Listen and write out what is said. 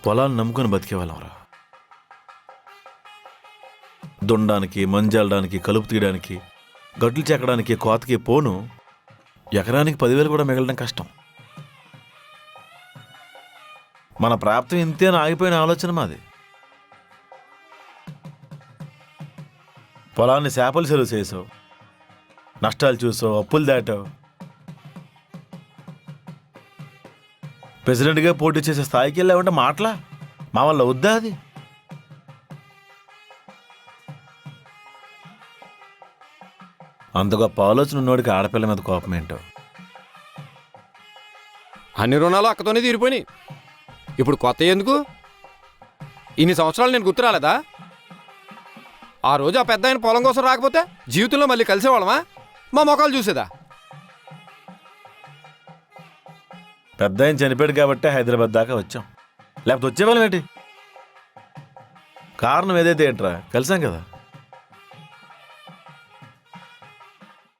పొలాన్ని నమ్ముకొని బతికేవాళ్ళంరా. దున్నడానికి, మంజాలడానికి, కలుపు తీయడానికి, గడ్లు చెక్కడానికి, కోతకి పోను ఎకరానికి 10,000 కూడా మిగలడం కష్టం. మన ప్రాప్తం ఇంతే అని ఆగిపోయిన ఆలోచన మాది. పొలాన్ని చేపలు చెరువు చేసావు, నష్టాలు చూసావు, అప్పులు దాటావు. ప్రెసిడెంట్గా పోటీ చేసే స్థాయికి వెళ్ళావంటే మాటలా? మా వల్ల వద్దా అది? అంత గొప్ప ఆలోచన ఉన్నోడికి ఆడపిల్ల మీద కోపం ఏంటో. అన్ని రుణాలు అక్కతోనే తీరిపోయినాయి. ఇప్పుడు కొత్త ఎందుకు? ఇన్ని సంవత్సరాలు నేను గుర్తు రాలేదా? ఆ రోజు ఆ పెద్ద ఆయన పొలం కోసం రాకపోతే జీవితంలో మళ్ళీ కలిసేవాళ్ళమా? మా మొఖాలు చూసేదా? పెద్ద ఆయన చనిపోయాడు కాబట్టే హైదరాబాద్ దాకా వచ్చాం, లేకపోతే వచ్చేవాళ్ళం ఏంటి? కారణం ఏదైతే ఏంట్రా, కలిసాం కదా.